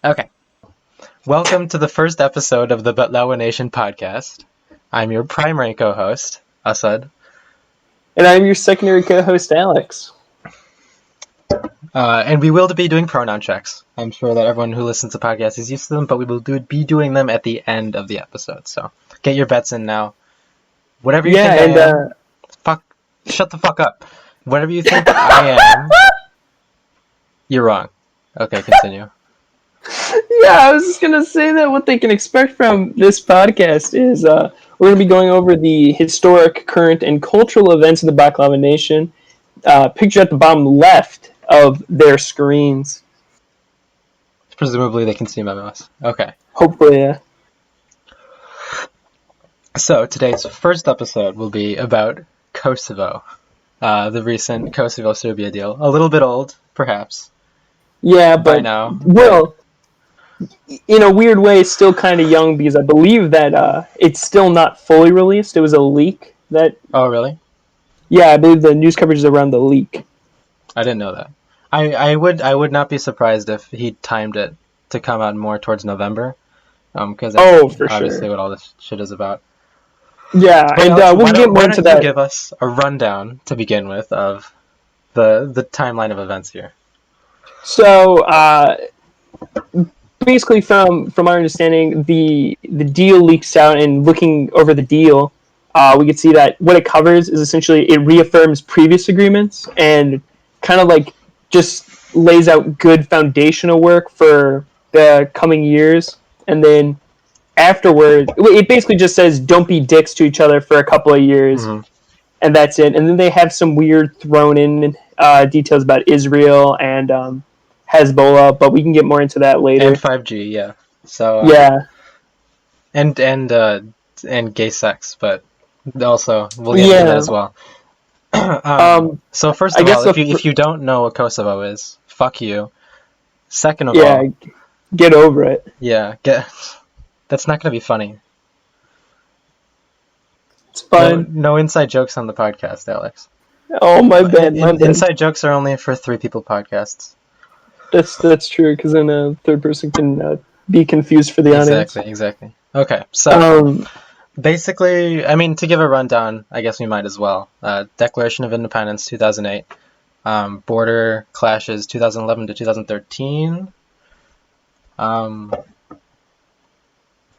Okay. Welcome to the first episode of the Baklavva Nation podcast. I'm your primary co-host, Asad. And I'm your secondary co-host, Alex. And we will be doing pronoun checks. I'm sure that everyone who listens to podcasts is used to them, but we will be doing them at the end of the episode. So get your bets in now. Whatever you think I am, shut the fuck up. Whatever you think I am, you're wrong. Okay, continue. Yeah, I was just going to say that what they can expect from this podcast is we're going to be going over the historic, current, and cultural events of the Baklavva Nation, pictured at the bottom left of their screens. Presumably they can see my mouse. Okay. Hopefully, yeah. So today's first episode will be about Kosovo, the recent Kosovo-Serbia deal. A little bit old, perhaps. Yeah, but by now. Well, in a weird way, still kind of young because I believe that it's still not fully released. It was a leak that. Oh, really? Yeah, I believe the news coverage is around the leak. I didn't know that. I would not be surprised if he timed it to come out more towards November, because that's obviously what all this shit is about. Yeah, but and Alex, we'll get more into that. Give us a rundown to begin with of the timeline of events here. So, basically, from our understanding, the deal leaks out, and looking over the deal, we can see that what it covers is essentially it reaffirms previous agreements and kind of like just lays out good foundational work for the coming years, and then afterward, it basically just says don't be dicks to each other for a couple of years, and that's it. And then they have some weird thrown in details about Israel and Hezbollah, but we can get more into that later. And 5G, yeah. So yeah, and gay sex, but also we'll get into that as well. So first of all, if you don't know what Kosovo is, fuck you. Second of all, get over it. Yeah, that's not going to be funny. It's fine. No inside jokes on the podcast, Alex. Oh, my bad. Inside jokes are only for 3 people podcasts. That's true, because then a third person can be confused for the audience. Exactly. Okay, so basically, I mean, to give a rundown, I guess we might as well. Declaration of Independence, 2008. Border clashes, 2011 to 2013.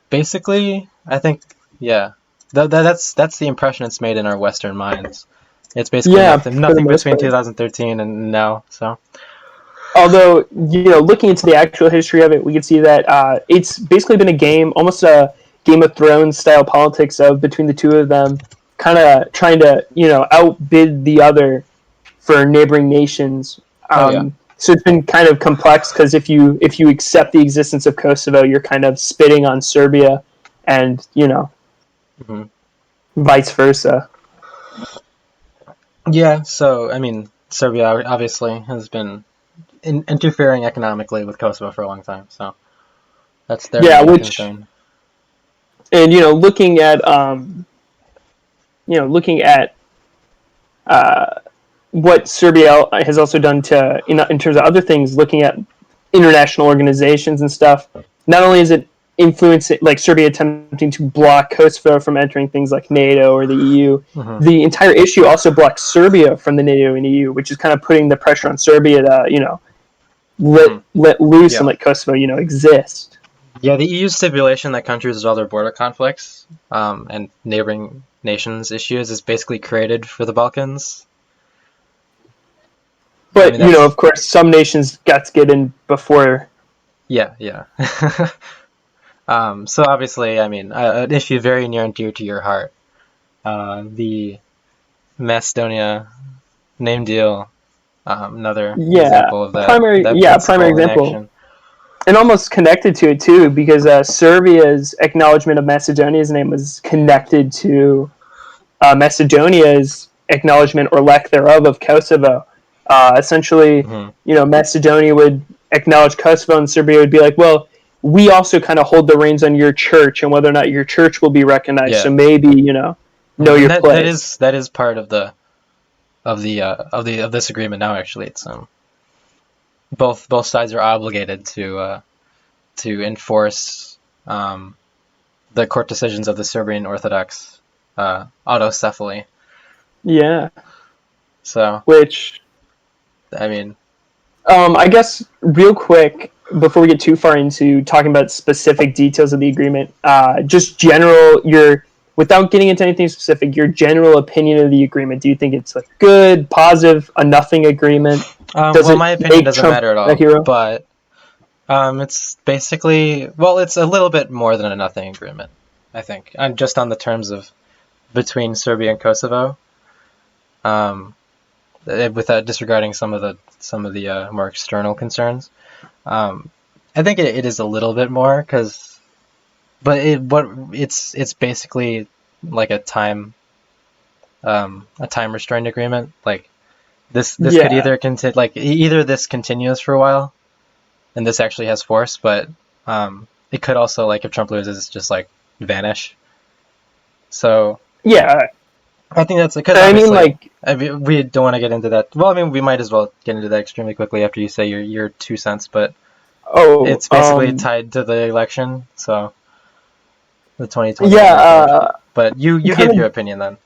Basically, I think, yeah, that's the impression it's made in our Western minds. It's basically nothing between 2013 and now. So, although looking into the actual history of it, we can see that it's basically been a game, almost a Game of Thrones style politics of between the two of them, kind of trying to outbid the other for neighboring nations. So it's been kind of complex because if you accept the existence of Kosovo, you're kind of spitting on Serbia, and vice versa. Yeah, so I mean, Serbia obviously has been interfering economically with Kosovo for a long time, so that's their concern. And looking at what Serbia has also done to, in terms of other things, looking at international organizations and stuff. Not only is it influencing, like Serbia attempting to block Kosovo from entering things like NATO or the EU, the entire issue also blocks Serbia from the NATO and EU, which is kind of putting the pressure on Serbia to, let loose and let Kosovo, exist. Yeah, the EU stipulation that countries with other border conflicts and neighboring nations issues is basically created for the Balkans. But, of course, some nations got to get in before. Yeah. So obviously, I mean, an issue very near and dear to your heart, the Macedonia name deal, another example of that. Primary example. And almost connected to it, too, because Serbia's acknowledgement of Macedonia's name was connected to Macedonia's acknowledgement or lack thereof of Kosovo. Essentially, Macedonia would acknowledge Kosovo, and Serbia would be like, well, we also kind of hold the reins on your church and whether or not your church will be recognized. Yeah. So maybe, know your place. That is part of this agreement now. Actually, it's both sides are obligated to to enforce the court decisions of the Serbian Orthodox autocephaly. Yeah. So, which, I mean, I guess real quick before we get too far into talking about specific details of the agreement, just general without getting into anything specific, your general opinion of the agreement. Do you think it's a good, positive, a nothing agreement? well, my opinion doesn't Trump matter at a all, hero? but it's basically, well, it's a little bit more than a nothing agreement, I think, and just on the terms of between Serbia and Kosovo, without disregarding some of the more external concerns. I think it is a little bit more but it's basically like a time restrained agreement. Like this could either either this continues for a while, and this actually has force, but it could also, like, if Trump loses, just like vanish. So yeah, I think that's because we don't want to get into that. Well, I mean, we might as well get into that extremely quickly after you say your 2 cents, but it's basically tied to the election, so the 2020 election. But you give your opinion then.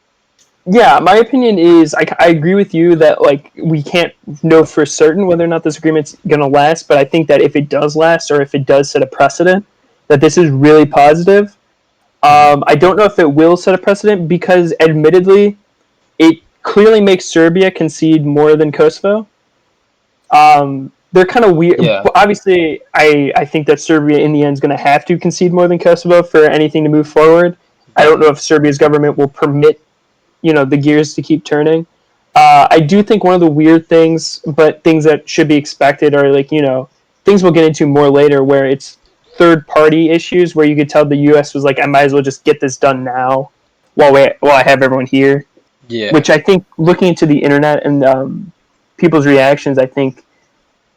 Yeah, my opinion is I agree with you that, like, we can't know for certain whether or not this agreement's going to last, but I think that if it does last, or if it does set a precedent, that this is really positive. I don't know if it will set a precedent because, admittedly, it clearly makes Serbia concede more than Kosovo. They're kind of weird. Yeah. Obviously, I think that Serbia in the end is going to have to concede more than Kosovo for anything to move forward. I don't know if Serbia's government will permit the gears to keep turning. I do think one of the weird things, but things that should be expected, are things we'll get into more later, where it's third party issues where you could tell the U.S. was like, I might as well just get this done now while I have everyone here. Yeah. Which I think, looking into the internet and people's reactions, I think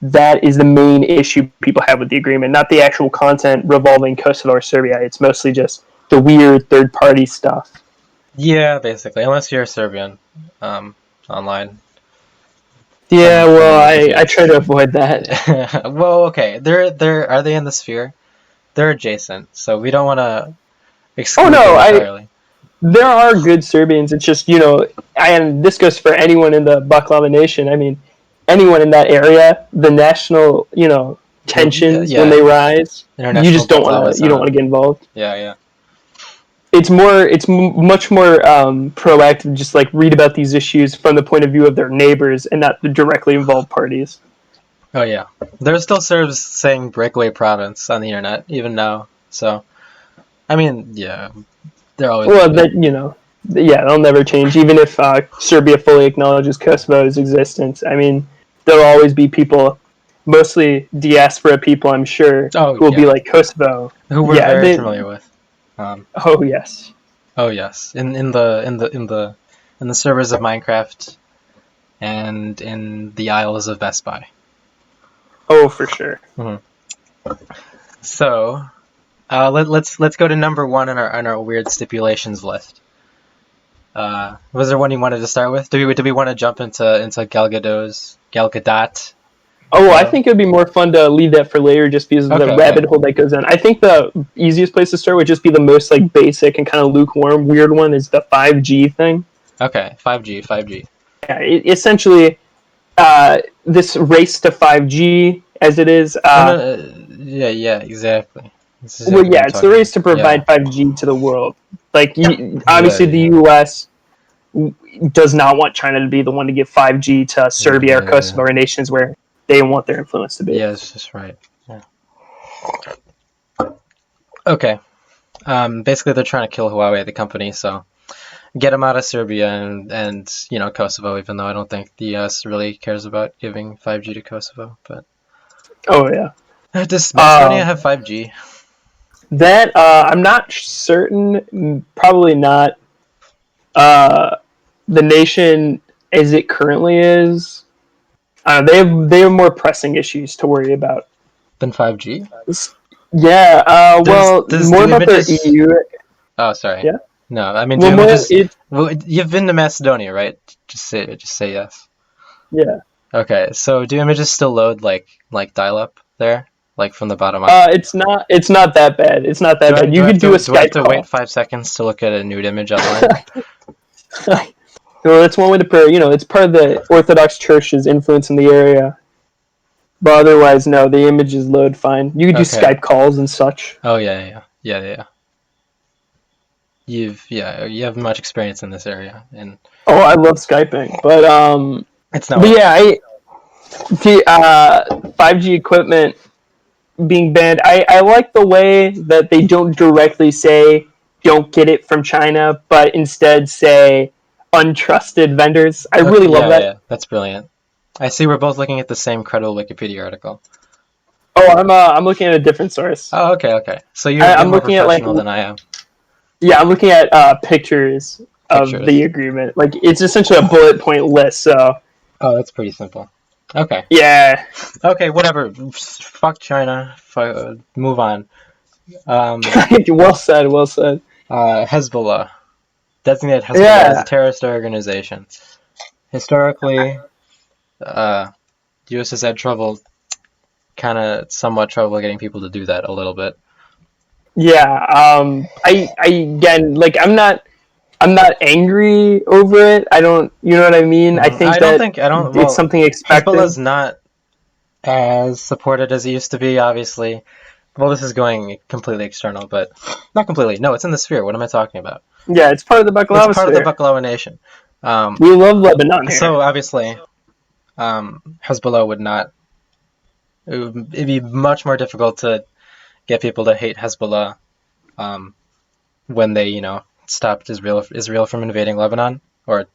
that is the main issue people have with the agreement, not the actual content revolving Kosovo or Serbia. It's mostly just the weird third party stuff. Yeah, basically, unless you're Serbian, online. Yeah, I try to avoid that. Well, okay, they're are they in the sphere? They're adjacent, so we don't want to exclude them entirely. There are good Serbians. It's just, and this goes for anyone in the Baklavva nation. I mean, anyone in that area, the national, tensions when they rise, you just don't want to get involved. Yeah. It's much more proactive. Just like read about these issues from the point of view of their neighbors and not the directly involved parties. Oh yeah, there's still Serbs saying breakaway province on the internet even now. So, I mean, yeah, they're always they'll never change. Even if Serbia fully acknowledges Kosovo's existence, I mean, there'll always be people, mostly diaspora people, I'm sure, who will be like Kosovo, who we're very familiar with. Oh yes. Oh yes. In the servers of Minecraft, and in the aisles of Best Buy. Oh, for sure. Mm-hmm. So, let's go to number 1 on our weird stipulations list. Was there one you wanted to start with? Do we want to jump into Gal Gadot? Oh, I think it would be more fun to leave that for later, just because of the rabbit hole that goes in. I think the easiest place to start would just be the most basic and kind of lukewarm weird one, is the 5G thing. Okay, 5G. Yeah, essentially, this race to 5G, as it is. Yeah, exactly. It's the race to provide 5G to the world. Obviously, the U.S. does not want China to be the one to give 5G to Serbia or Kosovo or nations where they want their influence to be. Yeah, that's just right. Yeah. Okay. Basically, they're trying to kill U.A.E, the company, so get them out of Serbia and Kosovo, even though I don't think the U.S. really cares about giving 5G to Kosovo. But oh yeah, does Macedonia have 5G? That I'm not certain. Probably not. The nation as it currently is, they have more pressing issues to worry about than 5G. Yeah. More about their EU. Oh, sorry. Yeah. No, I mean, you've been to Macedonia, right? Just say yes. Yeah. Okay, so do images still load like dial-up there, like from the bottom up? It's not that bad. It's not that bad. You could do a Skype Do I have to call. wait 5 seconds to look at a nude image online? Well, that's one way to put it. It's part of the Orthodox Church's influence in the area. But otherwise, no, the images load fine. You could do Skype calls and such. Oh yeah. You have much experience in this area, and oh, I love Skyping, but it's not. But yeah, the 5G equipment being banned. I like the way that they don't directly say don't get it from China, but instead say untrusted vendors. I really love that. Yeah, that's brilliant. I see we're both looking at the same credible Wikipedia article. Oh, I'm looking at a different source. Oh, okay. So you're more professional than I am. Yeah, I'm looking at pictures of the agreement. Like, it's essentially a bullet point list. So. Oh, that's pretty simple. Okay. Yeah. Okay, whatever. Fuck China. Move on. Well said. Hezbollah. Designated Hezbollah as a terrorist organization. Historically, the U.S. has had somewhat trouble getting people to do that a little bit. Yeah. I again, like, I'm not angry over it. I don't. You know what I mean? I think it's something expected. Hezbollah's not as supported as it used to be, obviously. Well, this is going completely external, but not completely. No, it's in the sphere. What am I talking about? Yeah, it's part of the Baklavva. It's part of the Baklavva nation. We love Lebanon here. So obviously, Hezbollah would not. It'd be much more difficult to get people to hate Hezbollah when they, stopped Israel from invading Lebanon, or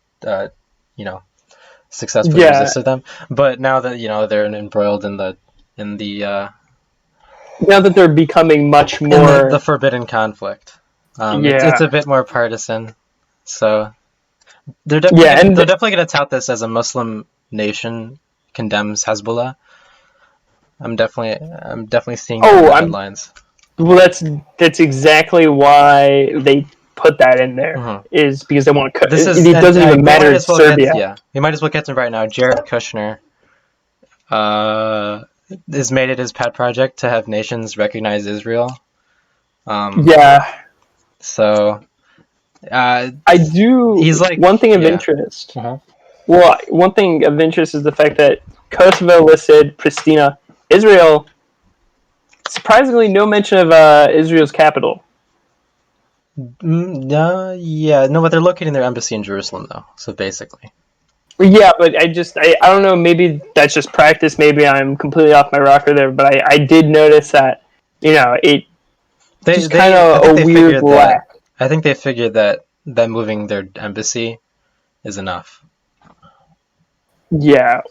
successfully resisted them. But now that they're embroiled in the now that they're becoming much more the forbidden conflict, it's a bit more partisan. So they're definitely going to tout this as a Muslim nation condemns Hezbollah. I'm definitely seeing the headlines. Well, that's exactly why they put that in there, is because they want to. It doesn't even matter in Serbia. We might as well get to it right now. Jared Kushner has made it his pet project to have nations recognize Israel. So I do. He's like one thing of interest. Well, one thing of interest is the fact that Kosovo listed Pristina, Israel. Surprisingly, no mention of Israel's capital. No, but they're locating their embassy in Jerusalem, though. So basically. Yeah, but I don't know. Maybe that's just practice. Maybe I'm completely off my rocker there. But I did notice that it just kind of a weird lack. I think they figured that moving their embassy is enough. Yeah.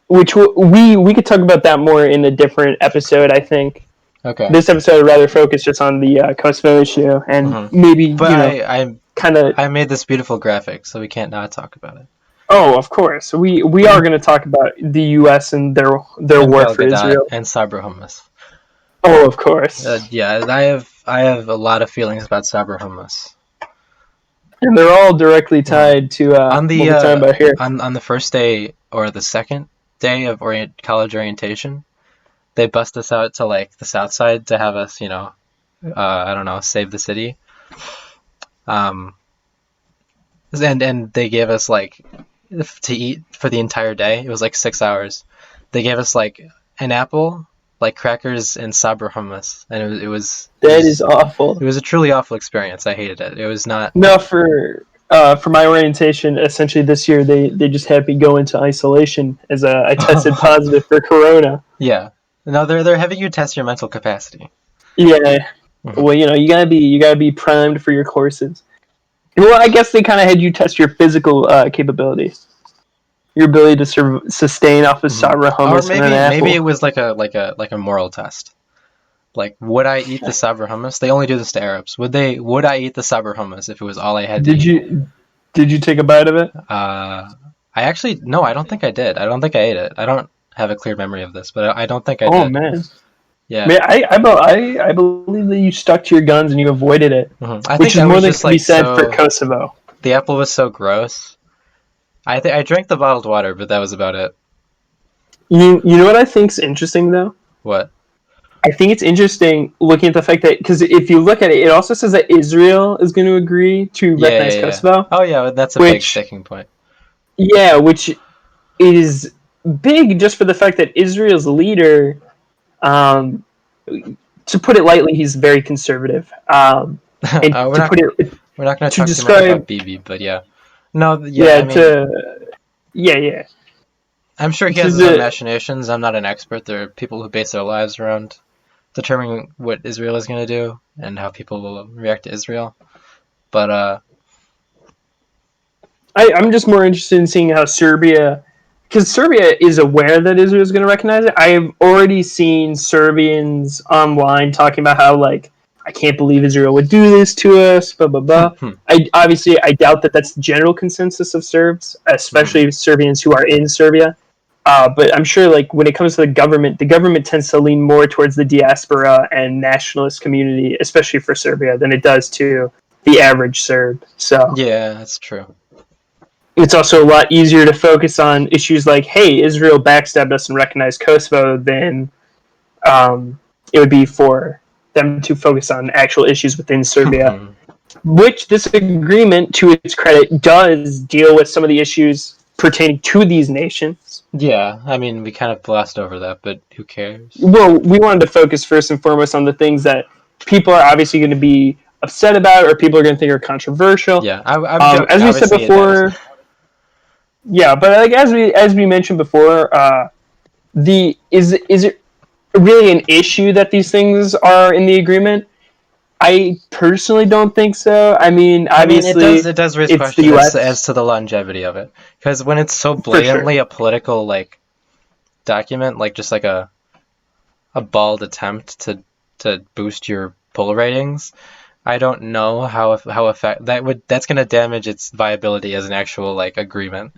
Which we could talk about that more in a different episode, I think. Okay. This episode would rather focus just on the Kosovo issue, and maybe I made this beautiful graphic, so we can't not talk about it. Oh, of course, we are going to talk about the U.S. and their war for Israel and Sabra hummus. Oh, of course. I have a lot of feelings about Sabra hummus. And they're all directly tied to what we're talking about here. On the first day or the second day of college orientation, they bust us out to like the south side to have us, I don't know, save the city. And they gave us like to eat for the entire day. It was like 6 hours. They gave us like an apple, like crackers, and sabra hummus, and it was awful. It was a truly awful experience. I hated it. It was not. No, for my orientation, essentially this year they just had me go into isolation as I tested positive for corona. Yeah. No, they're having you test your mental capacity. Yeah. Well, you gotta be primed for your courses. Well, I guess they kind of had you test your physical capabilities, your ability to sustain off of sabra hummus. Or maybe it was like a moral test. Like, would I eat the sabra hummus? They only do this to Arabs. Would I eat the sabra hummus if it was all I had to eat? Did you take a bite of it? No, I don't think I did. I don't think I ate it. I don't have a clear memory of this, but I don't think I did. Oh, man. Yeah. Man, I believe that you stuck to your guns and you avoided it, which is more than can be said for Kosovo. The apple was so gross. I drank the bottled water, but that was about it. You know what I think's interesting, though? What? I think it's interesting looking at the fact that, because if you look at it, it also says that Israel is going to agree to recognize Kosovo. Oh yeah, that's a big sticking point. Yeah, which is big just for the fact that Israel's leader, to put it lightly, he's very conservative. And we're not going to talk too much about Bibi, but yeah. No, yeah, yeah. I'm sure he has his own machinations. I'm not an expert. There are people who base their lives around determining what Israel is going to do and how people will react to Israel. But I'm just more interested in seeing how Serbia, because Serbia is aware that Israel is going to recognize it. I've already seen Serbians online talking about how, like, I can't believe Israel would do this to us, blah, blah, blah. I doubt that that's the general consensus of Serbs, especially Serbians who are in Serbia. But I'm sure, like, when it comes to the government tends to lean more towards the diaspora and nationalist community, especially for Serbia, than it does to the average Serb. So yeah, that's true. It's also a lot easier to focus on issues like, hey, Israel backstabbed us and recognized Kosovo than it would be for them to focus on actual issues within Serbia. Which this agreement, to its credit, does deal with some of the issues pertaining to these nations. Yeah, I mean, we kind of glossed over that, but who cares? Well, we wanted to focus first and foremost on the things that people are obviously going to be upset about, or people are going to think are controversial. Yeah, I'm as we said before. Yeah, but like as we mentioned before, is it really an issue that these things are in the agreement? I personally don't think so. I mean, obviously, it does raise questions as to the longevity of it, because when it's so blatantly a political like document, like just like a bald attempt to boost your poll ratings, I don't know how that's going to damage its viability as an actual like agreement.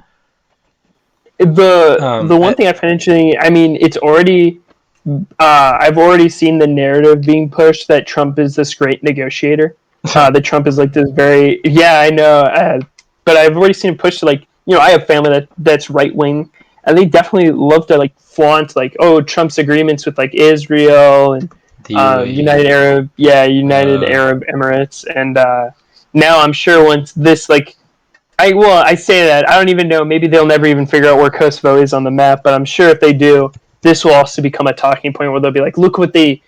The one thing I find interesting, I mean, it's already. I've already seen the narrative being pushed that Trump is this great negotiator. That Trump is like this very I know, but I've already seen it pushed to, like, I have family that's right wing, and they definitely love to like flaunt like, oh, Trump's agreements with like Israel and United Arab Emirates, and now I'm sure once this like. I say that I don't even know. Maybe they'll never even figure out where Kosovo is on the map. But I'm sure if they do, this will also become a talking point where they'll be like, "Look what the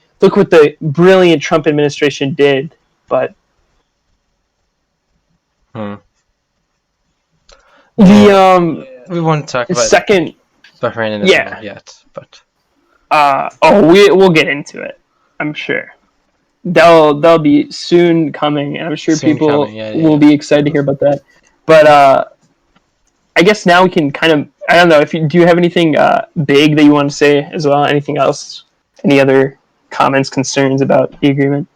brilliant Trump administration did." But we won't talk about second Bahrain and Israel yet, but we'll get into it. I'm sure they'll be soon coming, and I'm sure people will be excited to hear about that. But I guess now we can kind of, I don't know, do you have anything big that you want to say as well? Anything else? Any other comments, concerns about the agreement?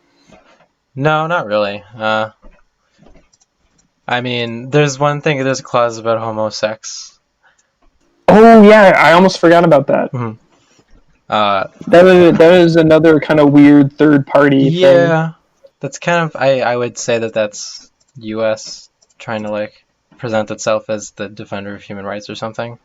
No, not really. I mean, there's one thing, there's a clause about homosex. Oh, yeah, I almost forgot about that. Mm-hmm. That is another kind of weird third-party thing. Yeah, that's kind of, I would say that's U.S. trying to, like, present itself as the defender of human rights or something.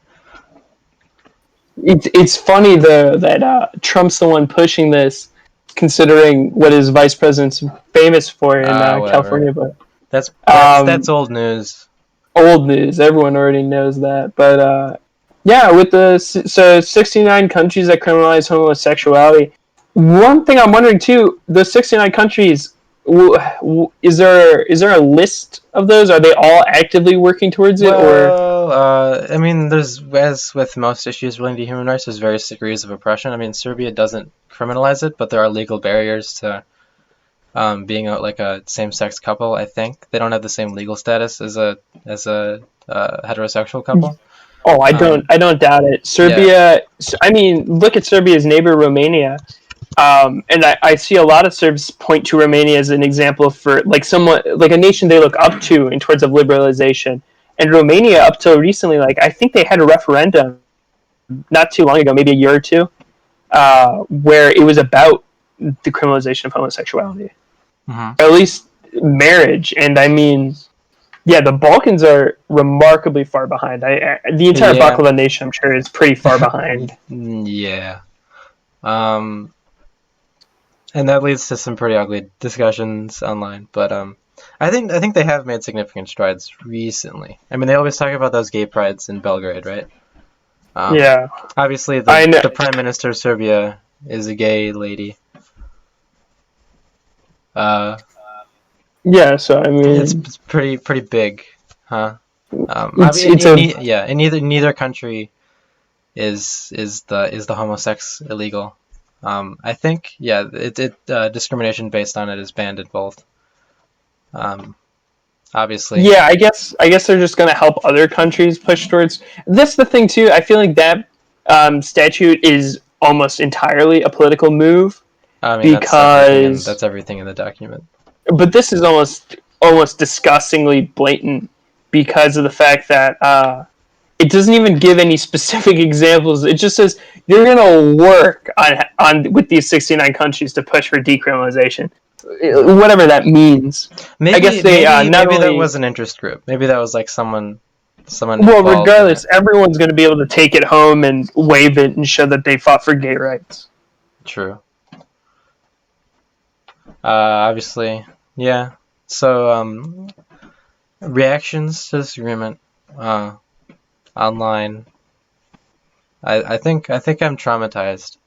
It's funny though that Trump's the one pushing this, considering what his vice president's famous for in California. But that's old news. Old news. Everyone already knows that. But with the 69 countries that criminalize homosexuality. One thing I'm wondering too: the 69 countries. Is there a list of those? Are they all actively working towards it? I mean, there's, as with most issues relating to human rights, there's various degrees of oppression. I mean, Serbia doesn't criminalize it, but there are legal barriers to being like a same-sex couple. I think they don't have the same legal status as a heterosexual couple. Oh, I don't doubt it. Serbia. Yeah. I mean, look at Serbia's neighbor, Romania. And I see a lot of Serbs point to Romania as an example for like somewhat like a nation they look up to in terms of liberalization. And Romania, up till recently, like I think they had a referendum not too long ago, maybe a year or two, where it was about the criminalization of homosexuality, at least marriage. And I mean, the Balkans are remarkably far behind. The entire Baklavva nation, I'm sure, is pretty far behind. Yeah. And that leads to some pretty ugly discussions online. But I think they have made significant strides recently. I mean, they always talk about those gay prides in Belgrade, right? Yeah. Obviously, I know. the Prime Minister of Serbia is a gay lady. Yeah, so I mean, it's pretty big, huh? In neither country is the homosex illegal. I think discrimination based on it is banned in both. Obviously. Yeah, I guess they're just going to help other countries push towards. That's the thing too. I feel like that statute is almost entirely a political move I mean, because that's everything in the document. But this is almost disgustingly blatant because of the fact that it doesn't even give any specific examples. It just says you're going to work on with these 69 countries to push for decriminalization, whatever that means. I guess they maybe that was an interest group. Maybe that was like someone. Well, regardless, everyone's going to be able to take it home and wave it and show that they fought for gay rights. True. Obviously, yeah. So, reactions to this agreement online. I think I'm traumatized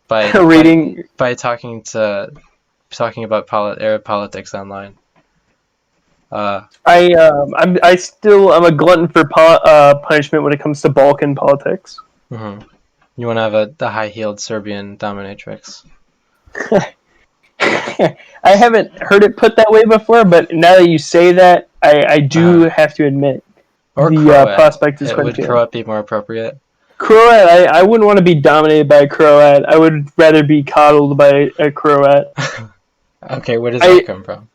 by reading by talking about Arab politics online. I'm a glutton for punishment when it comes to Balkan politics. Mm-hmm. You want to have a high-heeled Serbian dominatrix. I haven't heard it put that way before, but now that you say that, I do have to admit the prospect is quite appealing. Would Croat be more appropriate? Croat, I wouldn't want to be dominated by a Croat. I would rather be coddled by a Croat. Okay, where does that come from?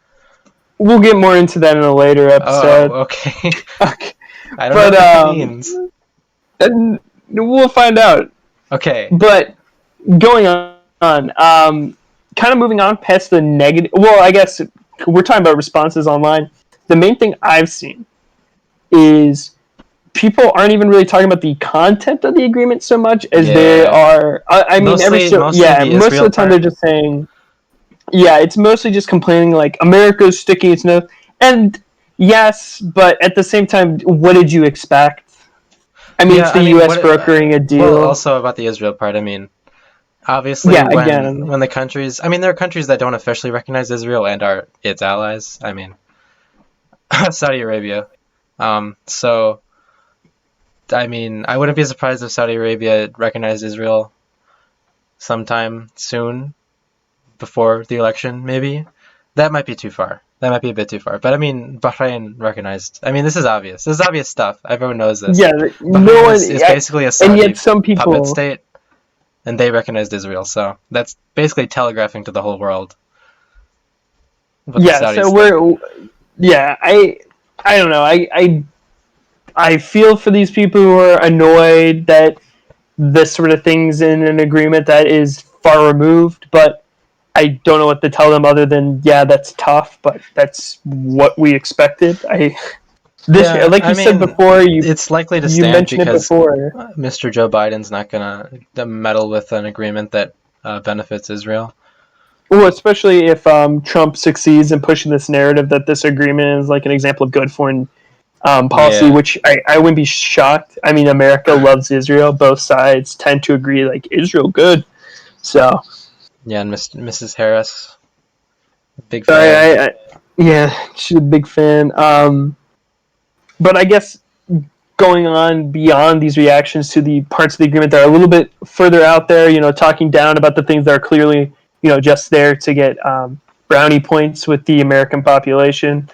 We'll get more into that in a later episode. Oh, okay. Okay. I don't know what that means. And we'll find out. Okay. But going on, kind of moving on past the negative. Well, I guess we're talking about responses online. The main thing I've seen is people aren't even really talking about the content of the agreement so much as they are. I mean, most of the time they're just saying. Yeah, it's mostly just complaining like America's sticking its nose, and yes, but at the same time, what did you expect? I mean, it's the U.S. brokering a deal. Well, also about the Israel part. I mean, obviously, when the countries, I mean, there are countries that don't officially recognize Israel and are its allies. I mean, Saudi Arabia. So, I mean, I wouldn't be surprised if Saudi Arabia recognized Israel sometime soon. Before the election, maybe. That might be too far. That might be a bit too far. But I mean, Bahrain recognized. I mean, this is obvious. This is obvious stuff. Everyone knows this. Yeah, Bahrain is basically a Saudi puppet state, and they recognized Israel. So that's basically telegraphing to the whole world. Yeah, so I don't know. I feel for these people who are annoyed that this sort of thing's in an agreement that is far removed, but I don't know what to tell them other than, yeah, that's tough, but that's what we expected. Like you said before, it's likely to stand because Mr. Joe Biden's not going to meddle with an agreement that benefits Israel. Well, especially if Trump succeeds in pushing this narrative that this agreement is like an example of good foreign policy, which I wouldn't be shocked. I mean, America loves Israel. Both sides tend to agree, like, Israel good. So... Yeah, and Mrs. Harris, big fan. She's a big fan. But I guess going on beyond these reactions to the parts of the agreement that are a little bit further out there, talking down about the things that are clearly, just there to get brownie points with the American population.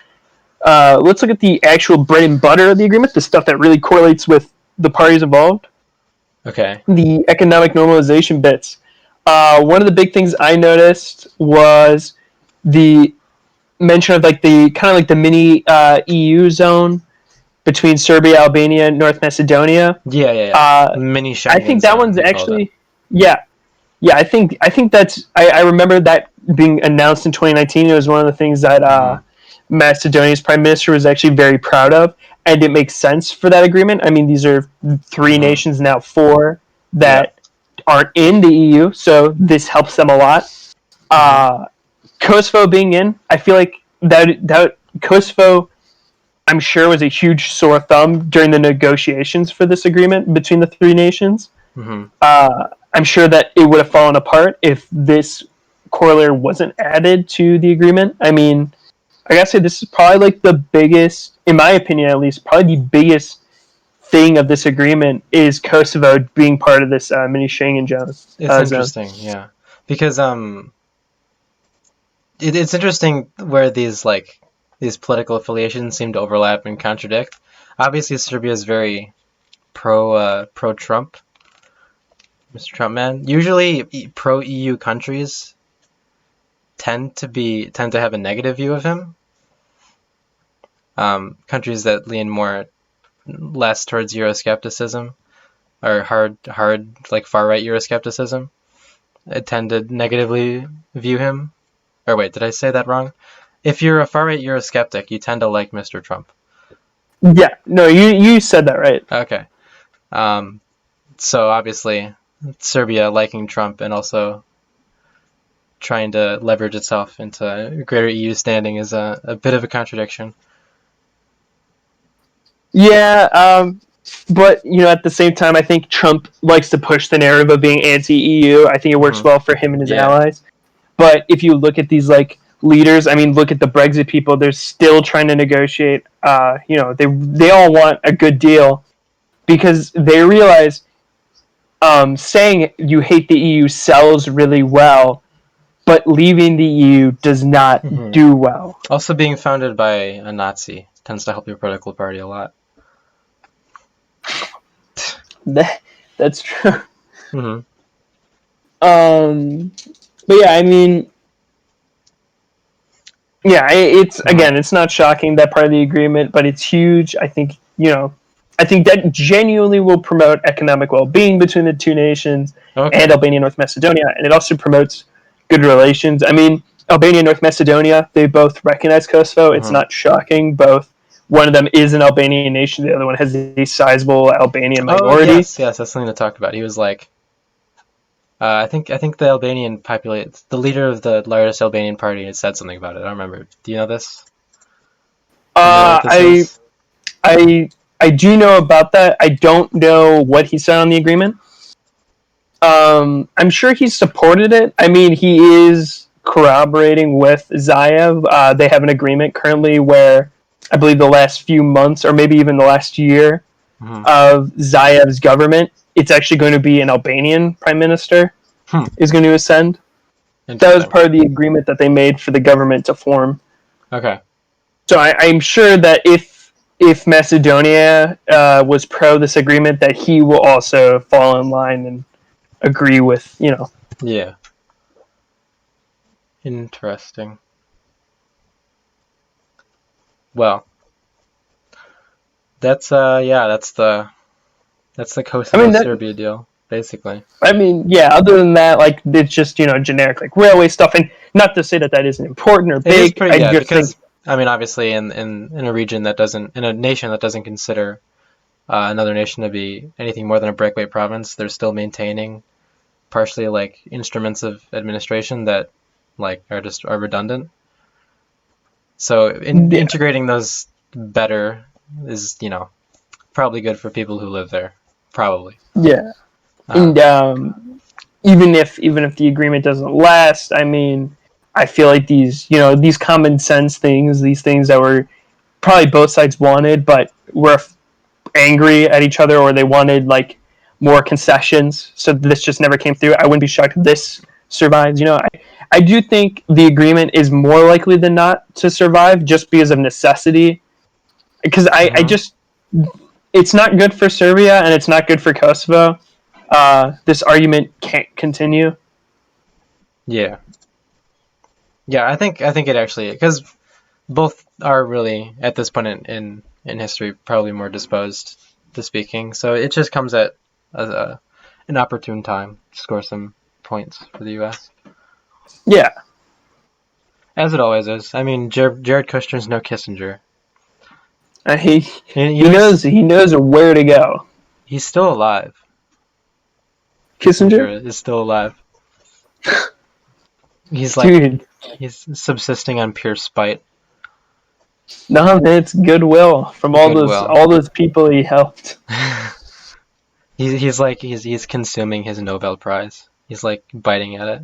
Let's look at the actual bread and butter of the agreement, the stuff that really correlates with the parties involved. Okay. The economic normalization bits. One of the big things I noticed was the mention of the mini EU zone between Serbia, Albania, and North Macedonia. Yeah. Mini Schengen. I think that one's actually I think that's I remember that being announced in 2019. It was one of the things that Macedonia's prime minister was actually very proud of, and it makes sense for that agreement. I mean, these are three nations, now four, that aren't in the EU, so this helps them a lot. Kosovo being in, I feel like that Kosovo, I'm sure, was a huge sore thumb during the negotiations for this agreement between the three nations. Mm-hmm. I'm sure that it would have fallen apart if this corollary wasn't added to the agreement. I mean, I gotta say, this is probably like the biggest, in my opinion at least, probably the biggest thing of this agreement is Kosovo being part of this mini Schengen It's zone. interesting, yeah, because it's interesting where these political affiliations seem to overlap and contradict. Obviously, Serbia is very pro Trump, Mr. Trump man. Usually, pro EU countries tend to have a negative view of him. Countries that lean less towards Euroscepticism or hard like far right Euroscepticism tend to negatively view him. Or wait, did I say that wrong? If you're a far right Eurosceptic, you tend to like Mr. Trump. Yeah, no, you said that right. Okay. So obviously, Serbia liking Trump and also trying to leverage itself into greater EU standing is a bit of a contradiction. Yeah, but at the same time, I think Trump likes to push the narrative of being anti-EU. I think it works well for him and his allies. But if you look at these leaders, I mean, look at the Brexit people. They're still trying to negotiate. They all want a good deal because they realize saying you hate the EU sells really well, but leaving the EU does not do well. Also, being founded by a Nazi tends to help your political party a lot. That's true. Mm-hmm. But yeah, I mean, yeah, it's not shocking, that part of the agreement, but it's huge. I think that genuinely will promote economic well-being between the two nations and Albania and North Macedonia, and it also promotes good relations. I mean, Albania and North Macedonia, they both recognize Kosovo. It's not shocking. One of them is an Albanian nation. The other one has a sizable Albanian minority. Oh, yes, that's something to talk about. He was like, I think the Albanian the leader of the largest Albanian party had said something about it. I don't remember. Do you know this? I do know about that. I don't know what he said on the agreement. I'm sure he supported it. I mean, he is corroborating with Zaev. They have an agreement currently where I believe the last few months, or maybe even the last year, of Zaev's government, it's actually going to be an Albanian prime minister is going to ascend. That was part of the agreement that they made for the government to form. Okay. So I'm sure that if Macedonia was pro this agreement, that he will also fall in line and agree with, Yeah. Interesting. Well, that's the Kosovo Serbia deal, basically. I mean, yeah, other than that, it's just, generic, railway stuff, and not to say that isn't important or big. It is pretty, because, I mean, obviously in a region in a nation that doesn't consider another nation to be anything more than a breakaway province, they're still maintaining partially, instruments of administration that, are redundant. So integrating those better is, probably good for people who live there. Probably. Yeah. And even if the agreement doesn't last, I mean, I feel like these common sense things, these things that were probably both sides wanted, but were angry at each other, or they wanted more concessions, so this just never came through. I wouldn't be shocked if this survives. I do think the agreement is more likely than not to survive just because of necessity, because I just, it's not good for Serbia and it's not good for Kosovo. This argument can't continue. Yeah. Yeah, I think it actually, because both are really at this point in history probably more disposed to speaking, so it just comes at an opportune time to score some points for the U.S. Yeah, as it always is. I mean, Jared Kushner's no Kissinger. He knows where to go. He's still alive. Kissinger is still alive. He's like, dude. he's subsisting on pure spite. No, man, it's goodwill from all Goodwill. those people he helped. he's consuming his Nobel Prize. He's like biting at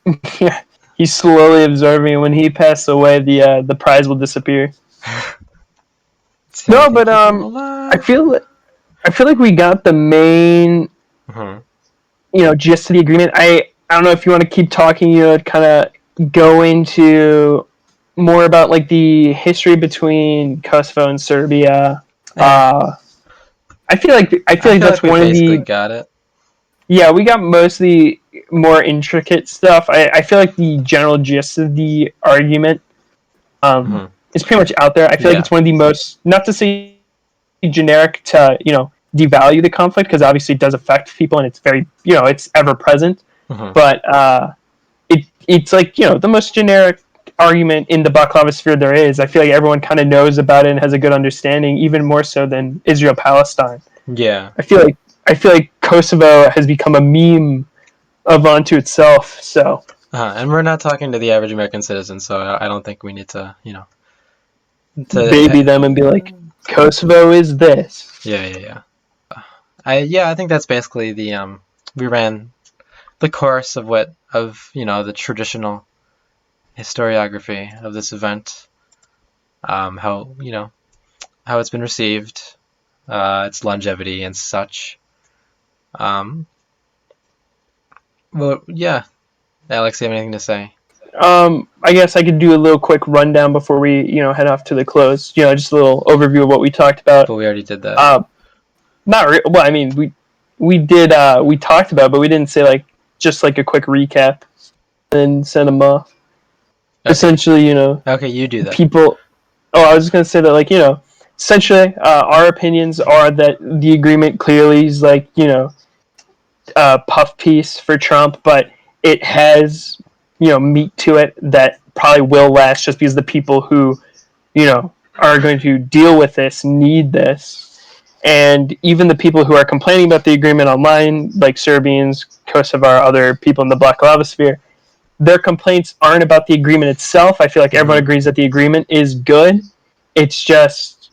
it. Yeah, he's slowly absorbing it. When he passes away, the prize will disappear. No, but I feel like we got the main, gist of the agreement. I don't know if you want to keep talking. Kind of go into more about like the history between Kosovo and Serbia. I feel like that's we one of basically the. Got it. Yeah, we got most of the more intricate stuff. I feel like the general gist of the argument is pretty much out there. I feel like it's one of the most, not to say generic to, devalue the conflict, because obviously it does affect people and it's very, it's ever present. But it's like, the most generic argument in the Baklavva sphere there is. I feel like everyone kind of knows about it and has a good understanding, even more so than Israel-Palestine. Yeah. I feel like Kosovo has become a meme of unto itself. So, and we're not talking to the average American citizen, so I don't think we need to, to baby them and be like, Kosovo is this. Yeah. I think that's basically the we ran the course of the traditional historiography of this event, how it's been received, its longevity and such. Well, yeah. Alex, you have anything to say? I guess I could do a little quick rundown before we, head off to the close. Just a little overview of what we talked about. But we already did that. Well, I mean, we did, we talked about it, but we didn't say, just a quick recap and send them off. Okay. Essentially, Okay, you do that. People... Oh, I was just going to say that, essentially, our opinions are that the agreement clearly is, a puff piece for Trump, but it has, meat to it that probably will last, just because the people who, are going to deal with this need this. And even the people who are complaining about the agreement online, like Serbians, Kosovo, other people in the Baklavva sphere, their complaints aren't about the agreement itself. I feel like everyone agrees that the agreement is good. It's just,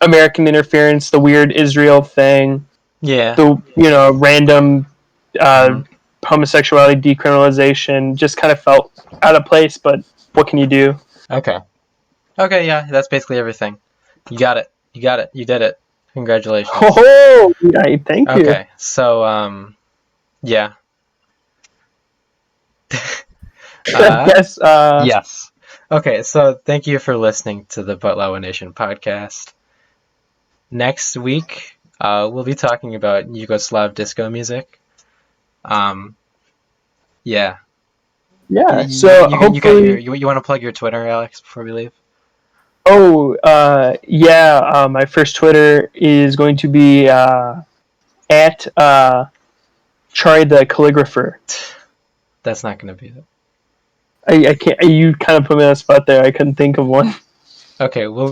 American interference, the weird Israel thing. Yeah. The, random homosexuality decriminalization just kind of felt out of place, but what can you do? Okay, yeah, that's basically everything. You got it. You did it. Congratulations. Oh, yeah, thank you. Okay, so, yeah. Yes. Yes. Okay, so thank you for listening to the Baklavva Nation podcast. Next week, we'll be talking about Yugoslav disco music. Yeah. Yeah. So hopefully, you want to plug your Twitter, Alex, before we leave? Oh, yeah. My first Twitter is going to be at Charlie the Calligrapher. That's not going to be it. I can't. You kind of put me on the spot there. I couldn't think of one. Okay. Well,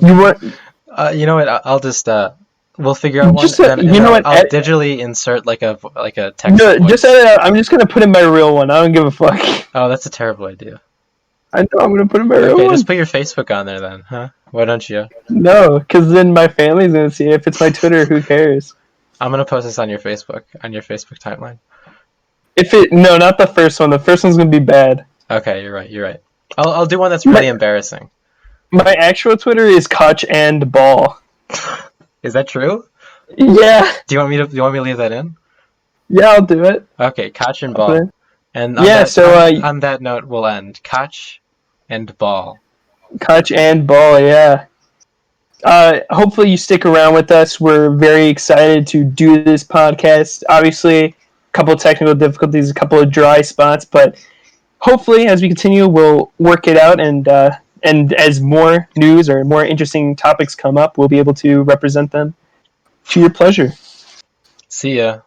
you know what? I'll just we'll figure out one. I'll digitally insert like a text. No, just edit out. I'm just gonna put in my real one. I don't give a fuck. Oh, that's a terrible idea. I know. I'm gonna put in my real one. Okay, just put your Facebook on there then, huh? Why don't you? No, because then my family's gonna see it. If it's my Twitter, who cares? I'm gonna post this on your Facebook timeline. No, not the first one. The first one's gonna be bad. Okay, you're right. I'll do one that's really embarrassing. My actual Twitter is Koch and Ball. Is that true? Yeah. Do you want me to leave that in? Yeah, I'll do it. Okay, Koch and Ball. Okay. And on that note, we'll end. Koch and Ball. Koch and Ball, yeah. Hopefully you stick around with us. We're very excited to do this podcast. Obviously, a couple of technical difficulties, a couple of dry spots, but hopefully as we continue, we'll work it out, and as more news or more interesting topics come up, we'll be able to represent them to your pleasure. See ya.